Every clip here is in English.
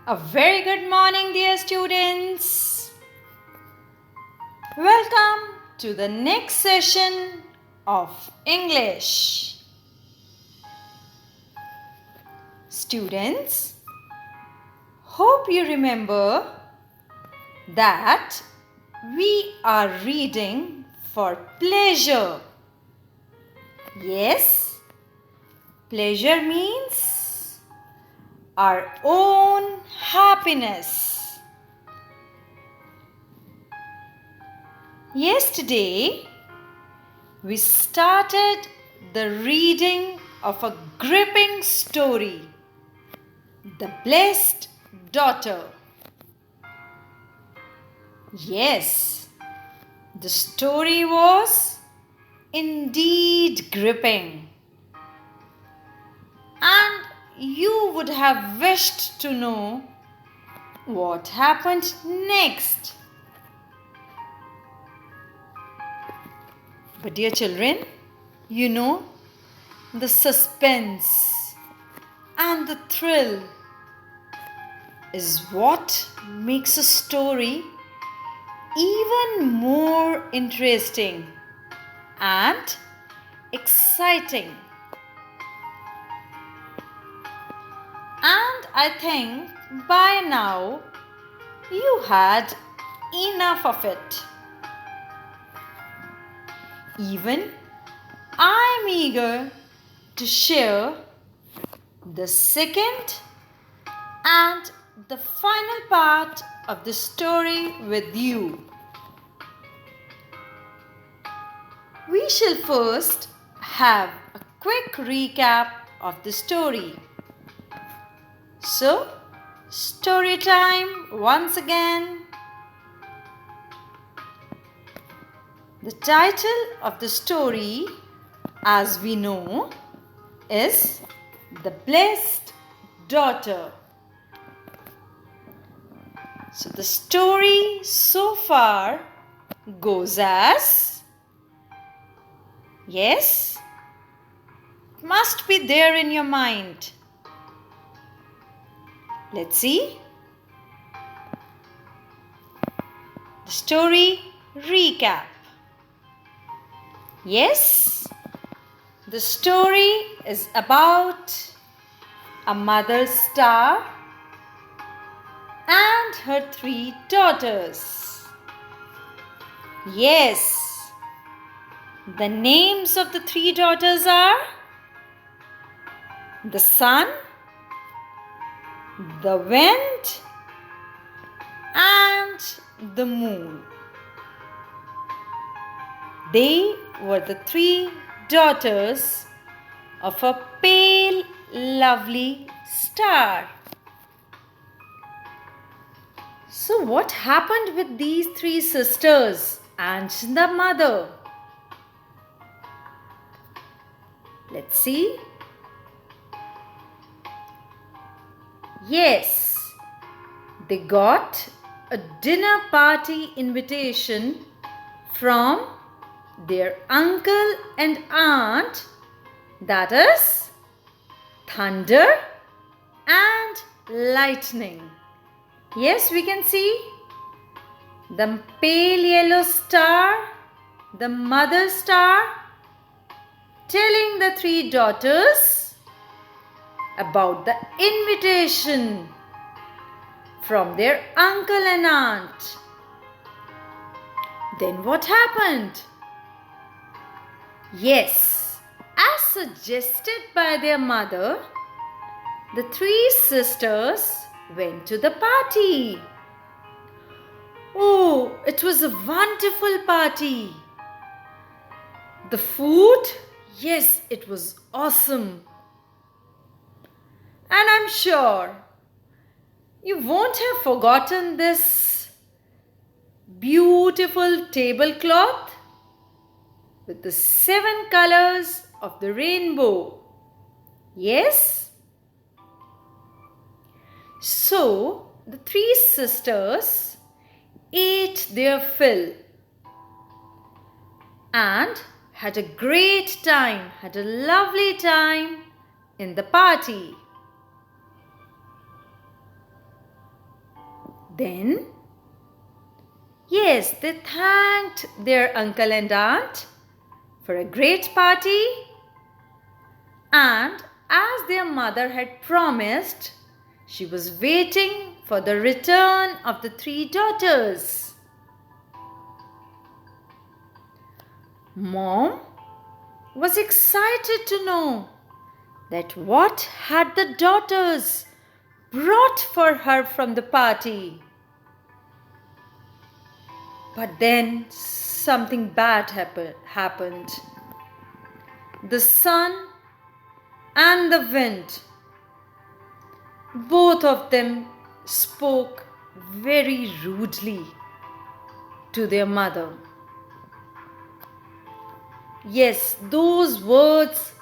A very good morning, dear students. Welcome to the next session of English. Students, hope you remember that we are reading for pleasure. Yes, pleasure means our own happiness. Yesterday, we started the reading of a gripping story, The Blessed Daughter. Yes, the story was indeed gripping. And you would have wished to know what happened next. But dear children, you know, the suspense and the thrill is what makes a story even more interesting and exciting. And I think by now you had enough of it. Even I'm eager to share the second and the final part of the story with you. We shall first have a quick recap of the story. So, story time once again. The title of the story, as we know, is The Blessed Daughter. So the story so far goes as, yes, it must be there in your mind. Let's see. The story recap. Yes, the story is about a mother star and her 3 daughters. Yes, the names of the 3 daughters are the sun, the wind, and the moon. They were the 3 daughters of a pale, lovely star. So, what happened with these 3 sisters and the mother? Let's see. Yes, they got a dinner party invitation from their uncle and aunt, that is thunder and lightning. Yes, we can see the pale yellow star, the mother star, telling the 3 daughters about the invitation from their uncle and aunt. Then what happened? Yes, as suggested by their mother, the 3 sisters went to the party. Oh, it was a wonderful party. The food, yes, it was awesome. And I'm sure you won't have forgotten this beautiful tablecloth with the 7 colors of the rainbow. Yes? So, the 3 sisters ate their fill and had a great time, had a lovely time in the party. Then, yes, they thanked their uncle and aunt for a great party, and as their mother had promised, she was waiting for the return of the three daughters. Mom was excited to know that what had the daughters brought for her from the party. But then something bad happened. The sun and the wind, both of them spoke very rudely to their mother. Yes, those words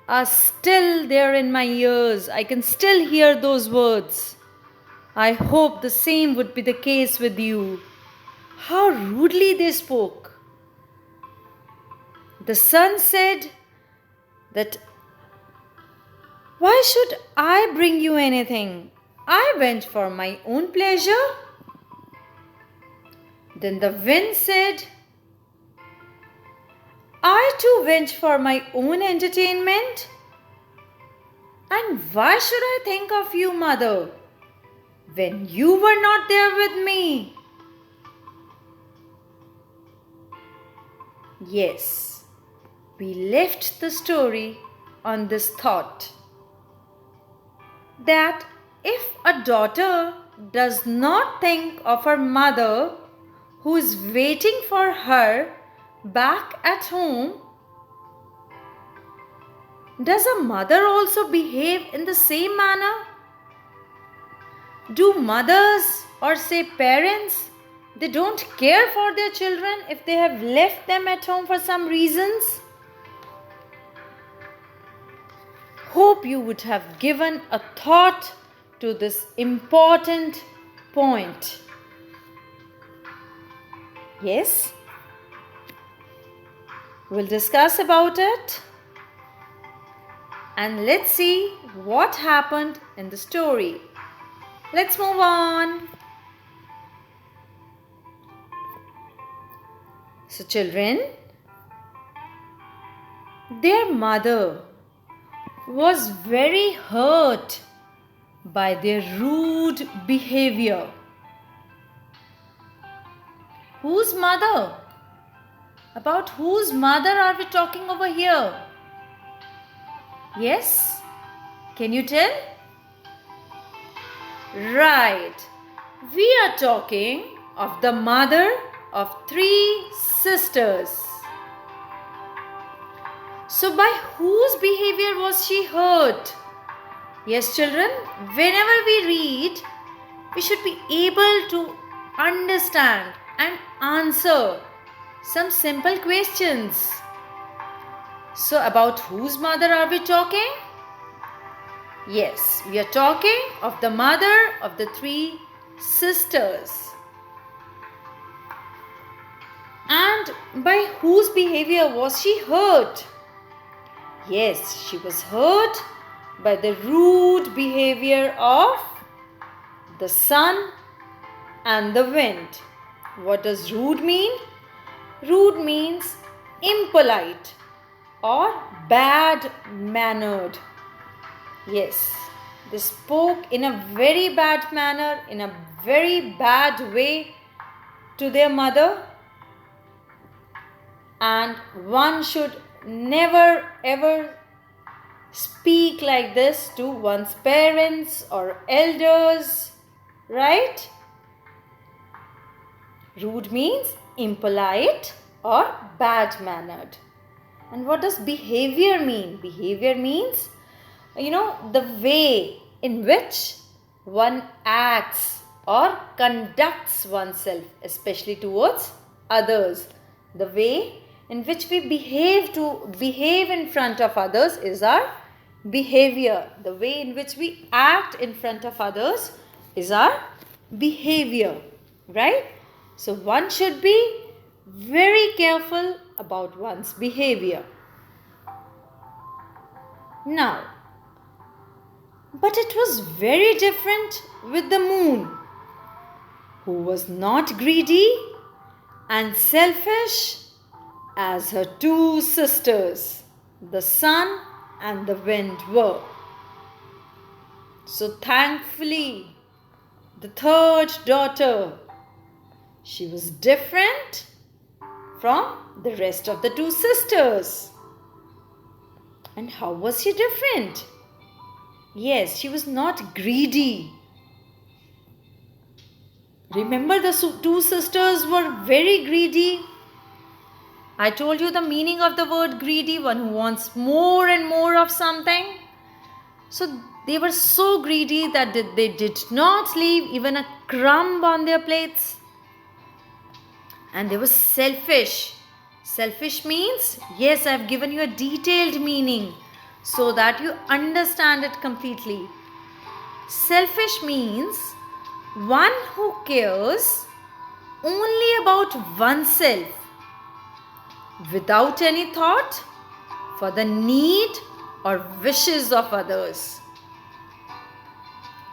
are still there in my ears. I can still hear those words. I hope the same would be the case with you. How rudely they spoke. The sun said that, "Why should I bring you anything? I went for my own pleasure." Then the wind said, "I too went for my own entertainment. And why should I think of you, mother, when you were not there with me?" Yes, we left the story on this thought that if a daughter does not think of her mother who is waiting for her back at home, does a mother also behave in the same manner? Do mothers, or say parents, they don't care for their children if they have left them at home for some reasons? Hope you would have given a thought to this important point. Yes? We'll discuss about it. And let's see what happened in the story. Let's move on. So children, their mother was very hurt by their rude behavior. Whose mother? About whose mother are we talking over here? Yes? Can you tell? Right. We are talking of the mother of three sisters. So by whose behavior was she hurt? Yes, children, whenever we read, we should be able to understand and answer some simple questions. So about whose mother are we talking? Yes, we are talking of the mother of the three sisters. And by whose behavior was she hurt? Yes, she was hurt by the rude behavior of the sun and the wind. What does rude mean? Rude means impolite or bad-mannered. Yes, they spoke in a very bad manner, in a very bad way to their mother. And one should never ever speak like this to one's parents or elders, right? Rude means impolite or bad-mannered. And what does behavior mean? Behavior means, the way in which one acts or conducts oneself, especially towards others. The way in which we behave in front of others is our behavior. The way in which we act in front of others is our behavior, right? So one should be very careful about one's behavior. Now, but it was very different with the moon. who was not greedy and selfish as her two sisters, the sun and the wind, were. So thankfully, the third daughter, she was different from the rest of the two sisters. And how was she different? Yes, she was not greedy. Remember, the two sisters were very greedy. I told you the meaning of the word greedy, one who wants more and more of something. So they were so greedy that they did not leave even a crumb on their plates. And they were selfish. Selfish means, yes, I have given you a detailed meaning so that you understand it completely. Selfish means one who cares only about oneself without any thought for the need or wishes of others.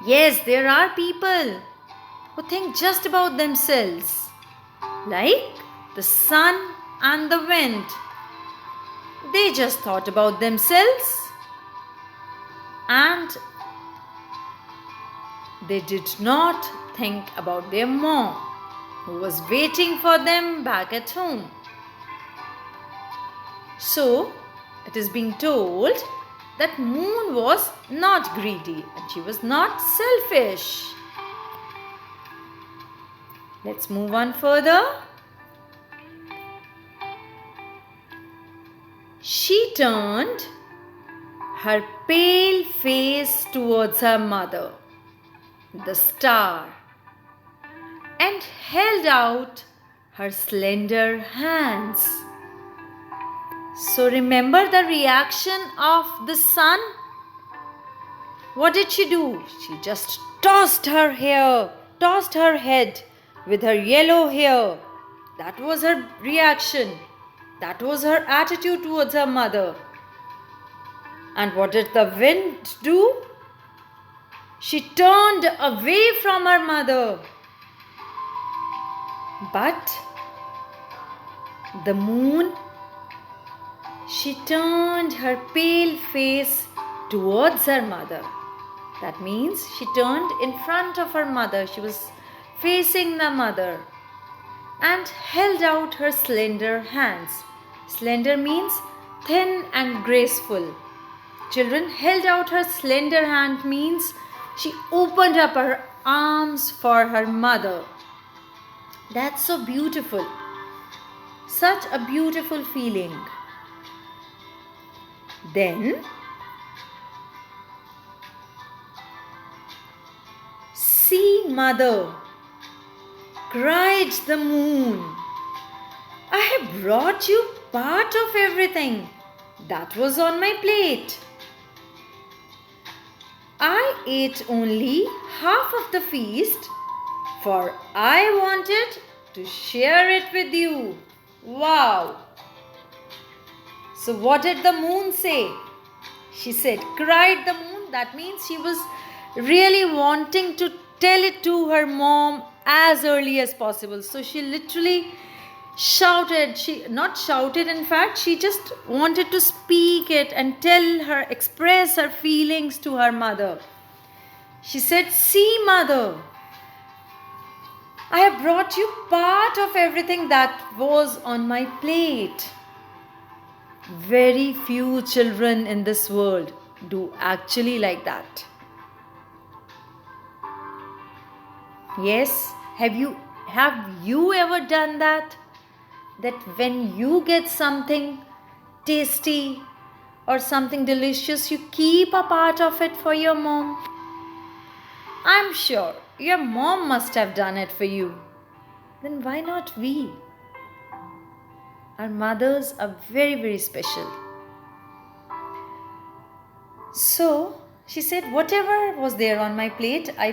Yes, there are people who think just about themselves, like the sun and the wind. They just thought about themselves and they did not think about their mom, who was waiting for them back at home. So, it is being told that Moon was not greedy and she was not selfish. Let's move on further. She turned her pale face towards her mother, the star, and held out her slender hands. So remember the reaction of the sun? What did she do? She just tossed her head with her yellow hair. That was her reaction. That was her attitude towards her mother. And what did the wind do? She turned away from her mother. But the moon, she turned her pale face towards her mother. That means she turned in front of her mother. She was facing the mother and held out her slender hands. Slender means thin and graceful. Children, held out her slender hand means she opened up her arms for her mother. That's so beautiful. Such a beautiful feeling. Then, "See, mother," cried the moon, "I have brought you part of everything that was on my plate. I ate only half of the feast, for I wanted to share it with you." Wow! So what did the moon say? She said, cried the moon. That means she was really wanting to tell it to her mom as early as possible. So she literally shouted. She not shouted, in fact, she just wanted to speak it and tell her, express her feelings to her mother. She said, "See, mother, I have brought you part of everything that was on my plate." Very few children in this world do actually like that. Yes, have you ever done that? That when you get something tasty or something delicious, you keep a part of it for your mom? I'm sure your mom must have done it for you. Then why not we? Our mothers are very, very special. So she said, "Whatever was there on my plate, I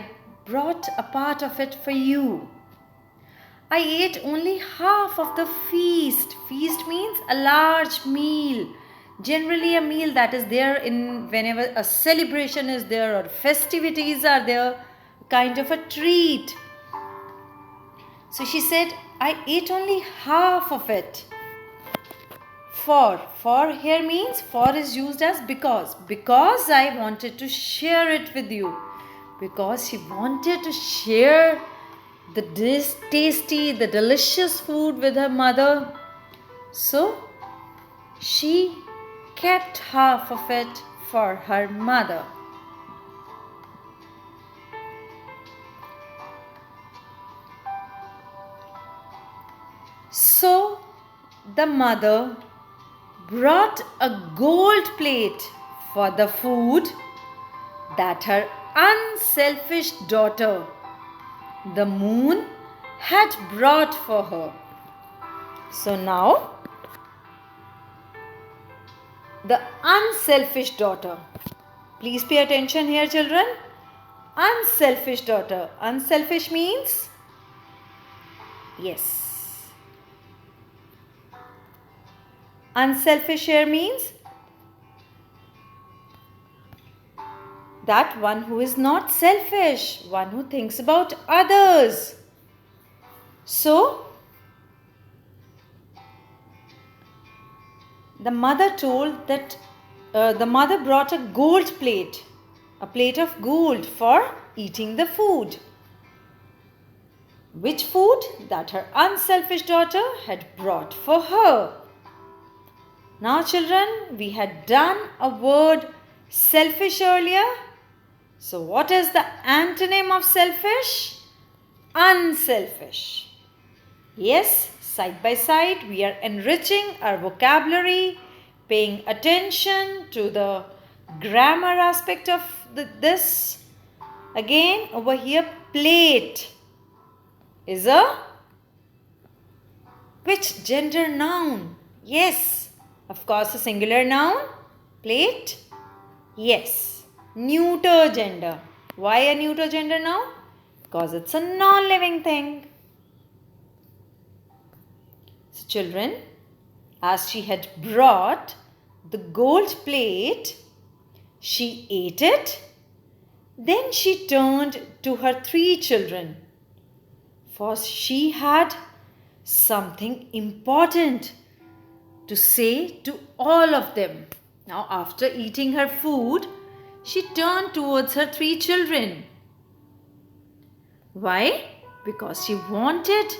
brought a part of it for you. I ate only half of the feast." Feast means a large meal. Generally a meal that is there in whenever a celebration is there or festivities are there, kind of a treat. So she said, I ate only half of it. For here means for is used as because I wanted to share it with you, because she wanted to share the tasty, the delicious food with her mother. So she kept half of it for her mother. So the mother brought a gold plate for the food that her unselfish daughter, the moon, had brought for her. So now, the unselfish daughter. Please pay attention here, children. Unselfish daughter. Unselfish means? Yes. Unselfish here means that one who is not selfish, one who thinks about others. So, the mother told that the mother brought a gold plate, a plate of gold for eating the food. Which food? That her unselfish daughter had brought for her. Now children, we had done a word selfish earlier. So what is the antonym of selfish? Unselfish. Yes, side by side we are enriching our vocabulary, paying attention to the grammar aspect of this. Again, over here, plate is a which gender noun? Yes, of course, a singular noun. Plate? Yes. Neuter gender. Why a neuter gender noun? Because it's a non-living thing. So children, as she had brought the gold plate, she ate it. Then she turned to her 3 children, for she had something important to say to all of them. Now, after eating her food, she turned towards her 3 children. Why? Because she wanted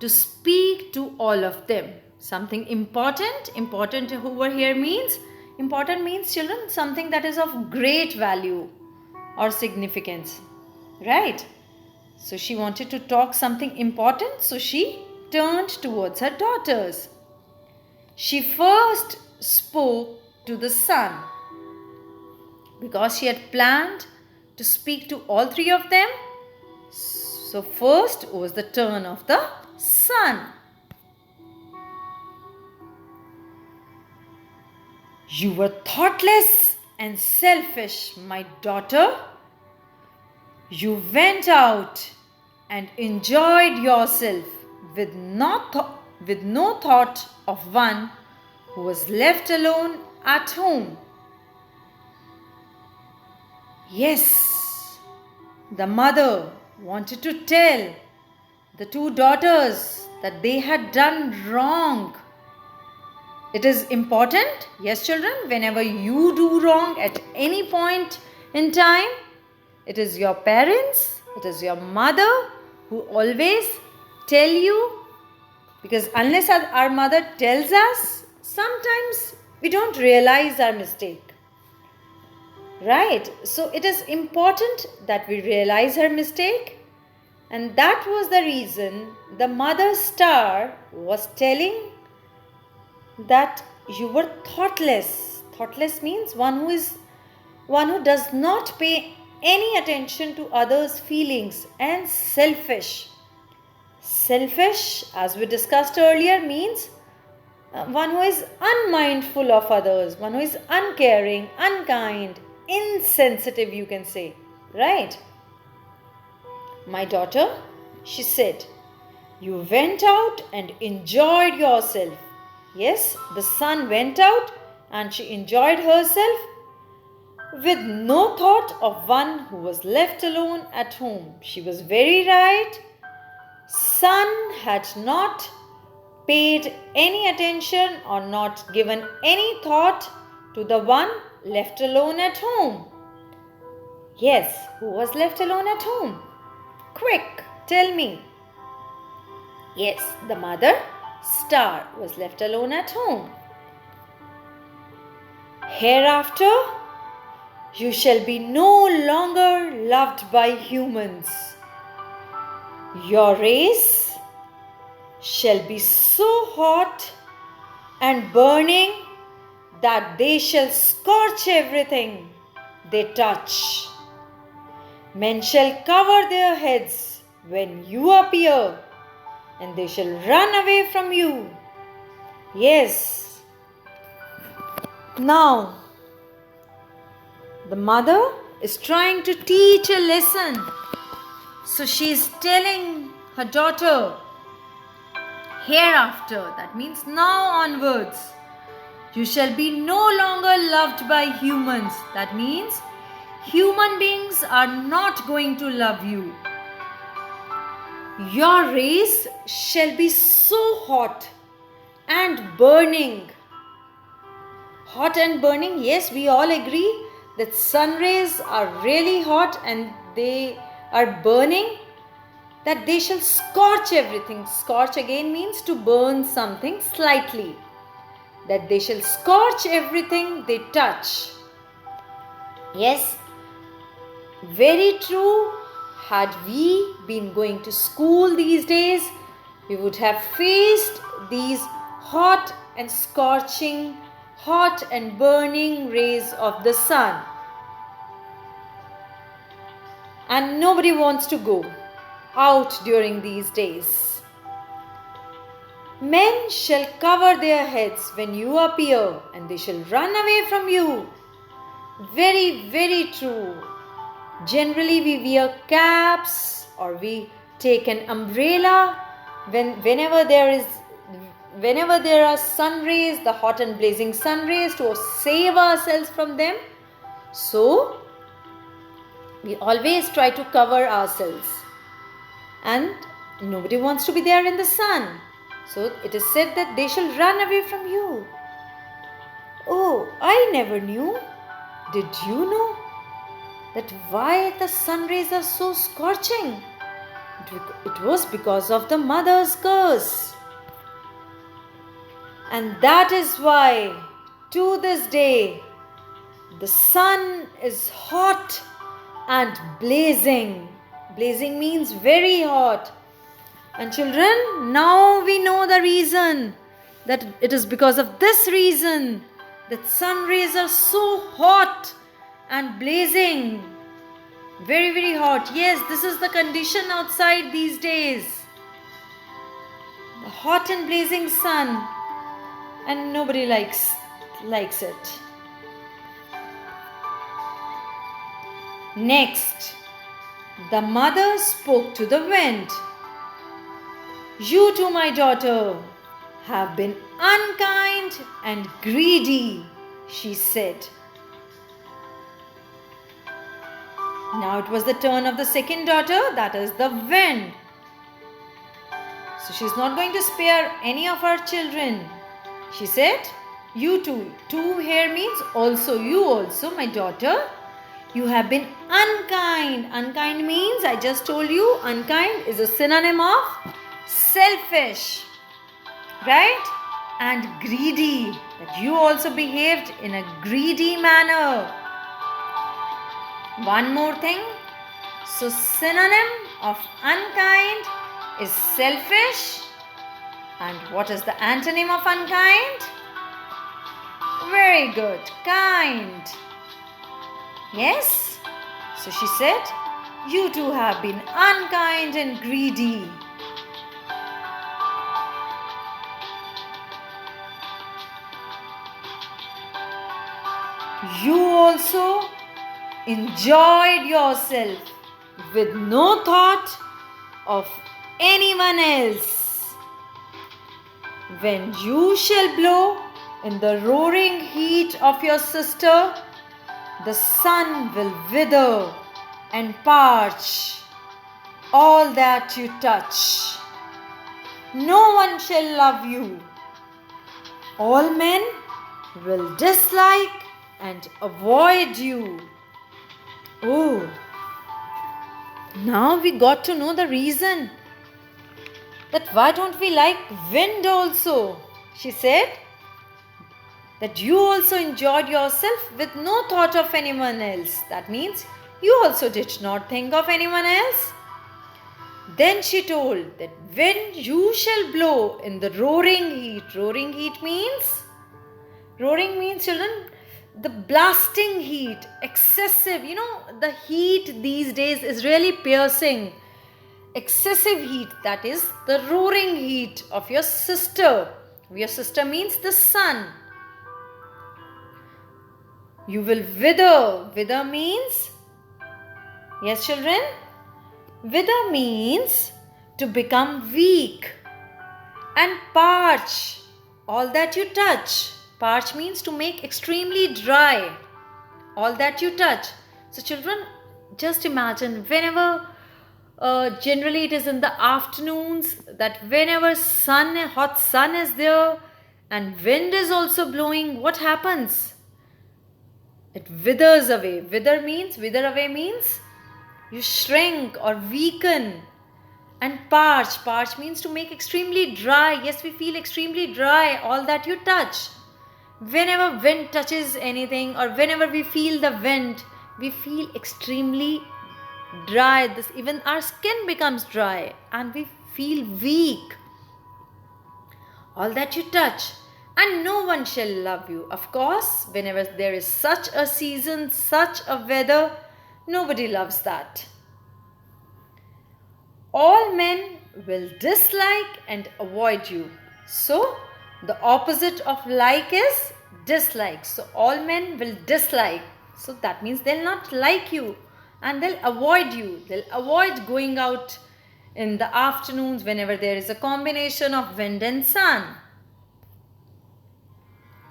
to speak to all of them. Something important. Important over here means, important means children, something that is of great value or significance. Right? So she wanted to talk something important, so she turned towards her daughters. She first spoke to the sun, because she had planned to speak to all 3 of them. So first was the turn of the sun. You were thoughtless and selfish, my daughter. You went out and enjoyed yourself with no thought of one who was left alone at home. Yes, the mother wanted to tell the 2 daughters that they had done wrong. It is important, yes children, whenever you do wrong at any point in time, it is your parents, it is your mother who always tell you, because unless our mother tells us, sometimes we don't realize our mistake. Right? So it is important that we realize her mistake, and that was the reason the mother star was telling that you were thoughtless. Thoughtless means one who does not pay any attention to others' feelings, and selfish. Selfish, as we discussed earlier, means one who is unmindful of others, one who is uncaring, unkind, insensitive, you can say. Right? My daughter, she said, you went out and enjoyed yourself. Yes, the sun went out and she enjoyed herself with no thought of one who was left alone at home. She was very right. Son had not paid any attention or not given any thought to the one left alone at home. Yes, who was left alone at home? Quick, tell me. Yes, the mother, Star, was left alone at home. Hereafter, you shall be no longer loved by humans. Your rays shall be so hot and burning that they shall scorch everything they touch. Men shall cover their heads when you appear, and they shall run away from you. Yes. Now, the mother is trying to teach a lesson. So she is telling her daughter, hereafter, that means now onwards, you shall be no longer loved by humans. That means human beings are not going to love you. Your rays shall be so hot and burning. Hot and burning, yes, we all agree that sun rays are really hot and they are burning, that they shall scorch everything. Scorch again means to burn something slightly. That they shall scorch everything they touch. Yes, very true. Had we been going to school these days, we would have faced these hot and scorching, hot and burning rays of the sun. And nobody wants to go out during these days. Men shall cover their heads when you appear, and they shall run away from you. Very, very true. Generally, we wear caps or we take an umbrella whenever there are sun rays, the hot and blazing sun rays, to save ourselves from them. So, we always try to cover ourselves. And nobody wants to be there in the sun. So, it is said that they shall run away from you. Oh, I never knew. Did you know that why the sun rays are so scorching? It was because of the mother's curse. And that is why to this day the sun is hot and blazing. Blazing means very hot. And children, now we know the reason, that it is because of this reason that sun rays are so hot and blazing. Very, very hot. Yes, this is the condition outside these days. The hot and blazing sun. And nobody likes it. Next, the mother spoke to the wind. You too, my daughter, have been unkind and greedy, she said. Now it was the turn of the second daughter, that is the wind. So she's not going to spare any of her children. She said, you too. Two here means also, you also, my daughter. You have been unkind. Unkind means, I just told you, unkind is a synonym of selfish, right? And greedy. That you also behaved in a greedy manner. One more thing. So synonym of unkind is selfish. And what is the antonym of unkind? Very good. Kind. Yes? So she said, you too have been unkind and greedy. You also enjoyed yourself with no thought of anyone else. When you shall blow in the roaring heat of your sister, the sun will wither and parch all that you touch. no one shall love you. All men will dislike and avoid you. Oh, now we got to know the reason that why don't we like wind also? She said that you also enjoyed yourself with no thought of anyone else. That means you also did not think of anyone else. Then she told that when you shall blow in the roaring heat. Roaring means children, the blasting heat, excessive. The heat these days is really piercing. Excessive heat, that is the roaring heat of your sister. Your sister means the sun. You will wither. Wither means, yes children, wither means to become weak and parch all that you touch. Parch means to make extremely dry all that you touch. So children, just imagine whenever, generally it is in the afternoons, that whenever hot sun is there and wind is also blowing, what happens? It withers away. Wither away means you shrink or weaken. And parch means to make extremely dry. Yes, we feel extremely dry, all that you touch. Whenever wind touches anything or whenever we feel the wind, we feel extremely dry. Even our skin becomes dry and we feel weak. All that you touch. And no one shall love you. Of course, whenever there is such a season, such a weather, nobody loves that. All men will dislike and avoid you. So, the opposite of like is dislike. So, all men will dislike. So, that means they'll not like you and they'll avoid you. They'll avoid going out in the afternoons whenever there is a combination of wind and sun.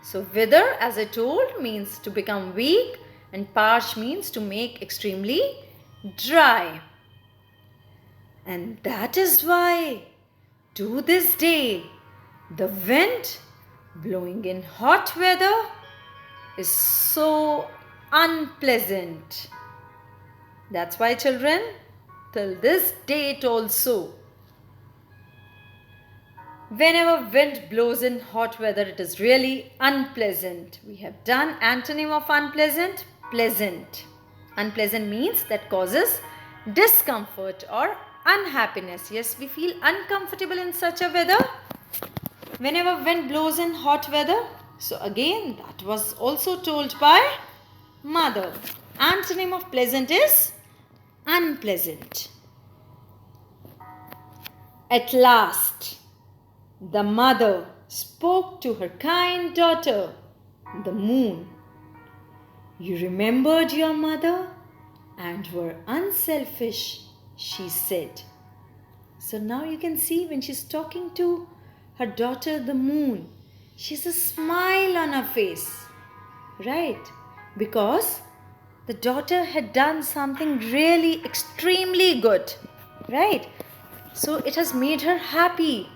So, wither, as I told, means to become weak, and parch means to make extremely dry. And that is why, to this day, the wind blowing in hot weather is so unpleasant. That's why, children, till this date also, whenever wind blows in hot weather, it is really unpleasant. We have done antonym of unpleasant, pleasant. Unpleasant means that causes discomfort or unhappiness. Yes, we feel uncomfortable in such a weather. Whenever wind blows in hot weather. So again, that was also told by mother. Antonym of pleasant is unpleasant. At last, the mother spoke to her kind daughter, the moon. You remembered your mother and were unselfish, she said. So now you can see when she's talking to her daughter, the moon, she has a smile on her face, right? Because the daughter had done something really extremely good, right? So it has made her happy.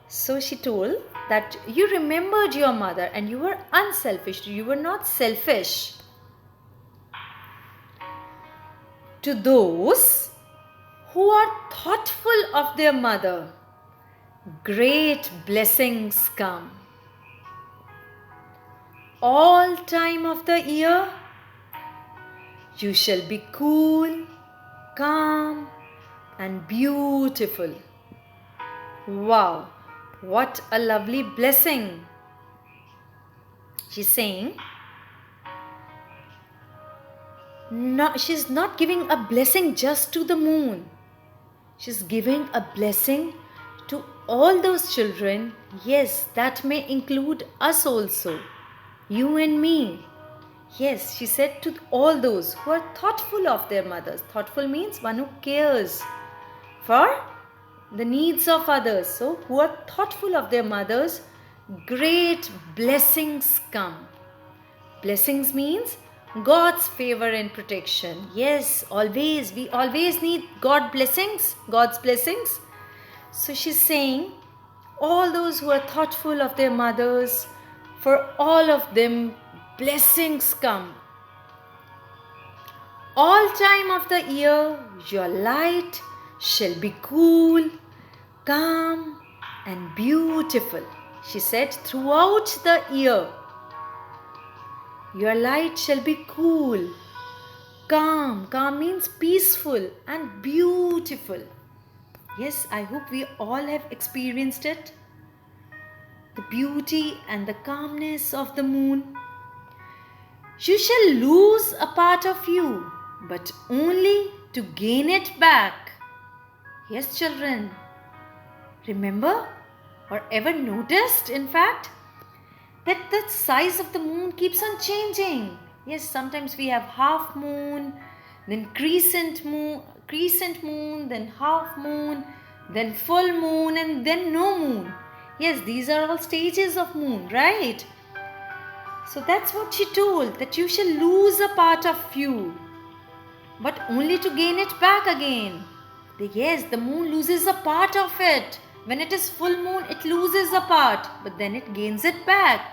So she told that you remembered your mother and you were unselfish. You were not selfish. To those who are thoughtful of their mother, great blessings come. All time of the year, you shall be cool, calm, and beautiful. Wow, what a lovely blessing. She's saying, no, she's not giving a blessing just to the moon. She's giving a blessing to all those children. Yes, that may include us also, you and me. Yes, she said to all those who are thoughtful of their mothers. Thoughtful means one who cares for the needs of others. So, who are thoughtful of their mothers, great blessings come. Blessings means God's favor and protection. Yes, always. We always need God's blessings. So she's saying, all those who are thoughtful of their mothers, for all of them blessings come. All time of the year your light shall be cool, calm and beautiful. She said, throughout the year your light shall be cool, calm. Calm means peaceful and beautiful. Yes, I hope we all have experienced it. The beauty and the calmness of the moon. You shall lose a part of you, but only to gain it back. Yes, children. Remember or ever noticed, in fact, that the size of the moon keeps on changing. Yes, sometimes we have half moon, then crescent moon, then half moon, then full moon, and then no moon. Yes, these are all stages of moon, right? So that's what she told, that you shall lose a part of you, but only to gain it back again. Yes, the moon loses a part of it. When it is full moon, it loses a part, but then it gains it back.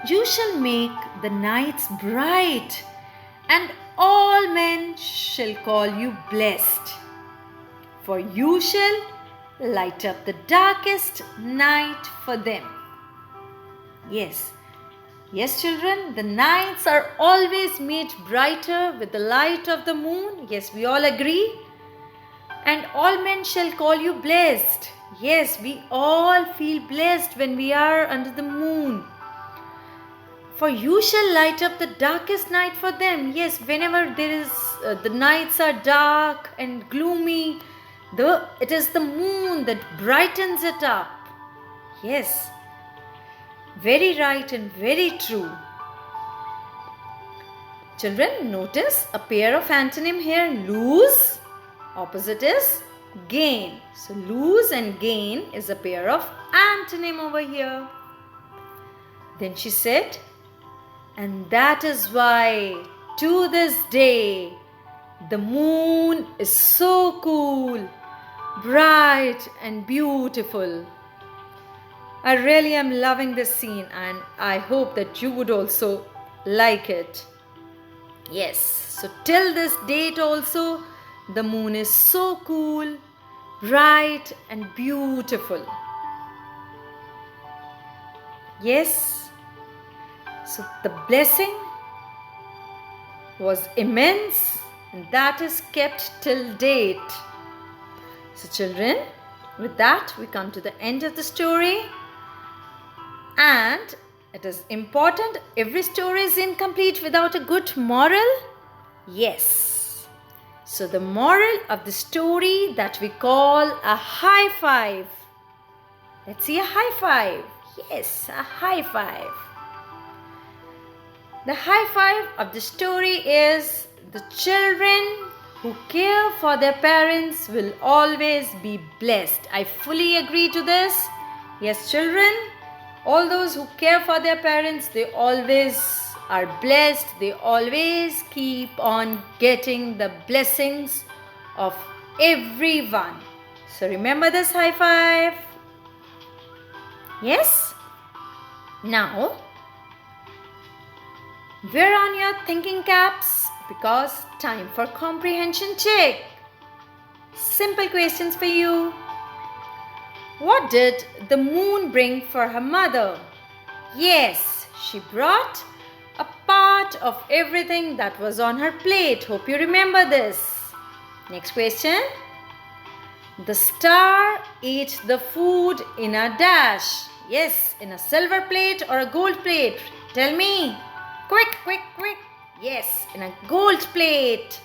You shall make the nights bright, and all men shall call you blessed. For you shall light up the darkest night for them. Yes, children, the nights are always made brighter with the light of the moon. Yes, we all agree. And all men shall call you blessed. Yes, we all feel blessed when we are under the moon. For you shall light up the darkest night for them. Yes, whenever the nights are dark and gloomy, it is the moon that brightens it up. Yes, very right and very true. Children, notice a pair of antonym here, lose. Opposite is gain. So lose and gain is a pair of antonym over here. Then she said, and that is why to this day the moon is so cool, bright and beautiful. I really am loving this scene, and I hope that you would also like it. Yes, so till this date also, the moon is so cool, bright and beautiful. Yes, so the blessing was immense, and that is kept till date. So children, with that we come to the end of the story. And it is important, every story is incomplete without a good moral. Yes. So the moral of the story that we call a high five. Let's see a high five. Yes, a high five. The high five of the story is, the children who care for their parents will always be blessed. I fully agree to this. Yes, children, all those who care for their parents, they always are blessed. They always keep on getting the blessings of everyone. So remember this high five. Yes? Now, wear on your thinking caps because time for comprehension check. Simple questions for you. What did the moon bring for her mother? Yes, she brought a part of everything that was on her plate. Hope you remember this. Next question. The star ate the food in a dash. Yes, in a silver plate or a gold plate? Tell me. Quick, quick, quick. Yes, in a gold plate.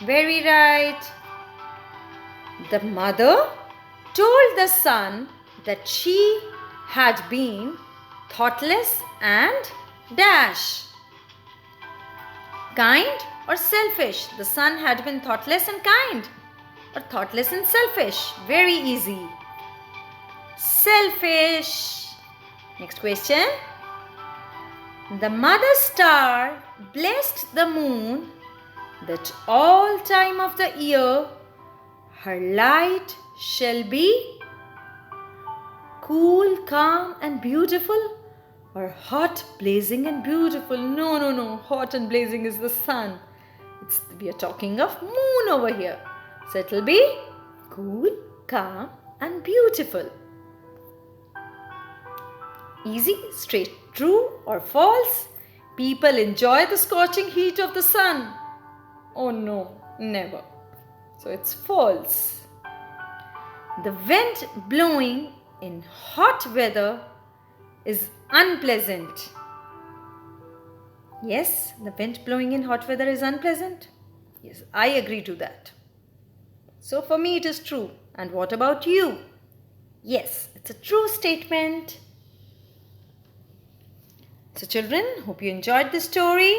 Very right. The mother told the son that she had been thoughtless and dash. Kind or selfish? The son had been thoughtless and kind, or thoughtless and selfish? Very easy. Selfish. Next question. The mother star blessed the moon that all time of the year Her light shall be cool, calm and beautiful, or hot, blazing and beautiful? No, no, no. Hot and blazing is the sun. We are talking of moon over here. So it will be cool, calm and beautiful. Easy, straight, true or false? People enjoy the scorching heat of the sun. Oh no, never. So it's false. The wind blowing in hot weather is unpleasant. Yes, the wind blowing in hot weather is unpleasant. Yes, I agree to that. So for me it is true. And what about you? Yes, it's a true statement. So children, hope you enjoyed the story.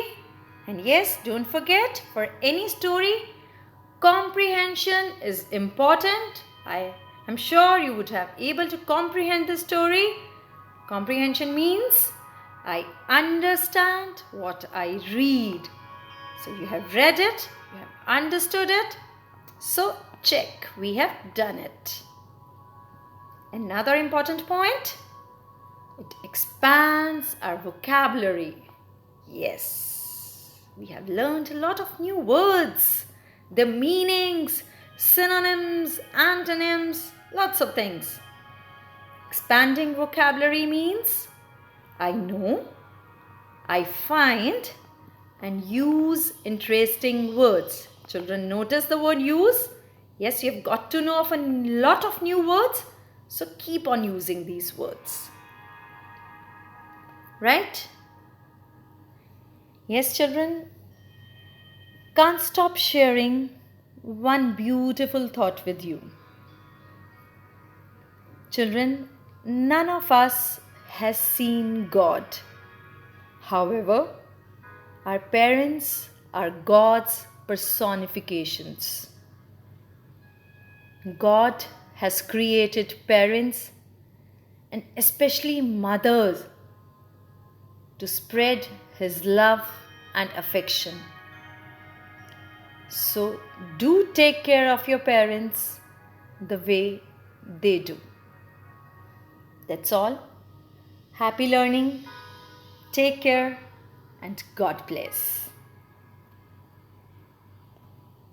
And yes, don't forget, for any story, comprehension is important. I am sure you would have able to comprehend the story. Comprehension means I understand what I read. So you have read it, you have understood it. So check, we have done it. Another important point, it expands our vocabulary. Yes, we have learned a lot of new words, the meanings, synonyms, antonyms, lots of things. Expanding vocabulary means I know, I find and use interesting words. Children, notice the word use. Yes, you have got to know of a lot of new words. So keep on using these words. Right? Yes, children. Can't stop sharing one beautiful thought with you. Children, none of us has seen God. However, our parents are God's personifications. God has created parents and especially mothers to spread His love and affection. So do take care of your parents the way they do. That's all. Happy learning. Take care and God bless.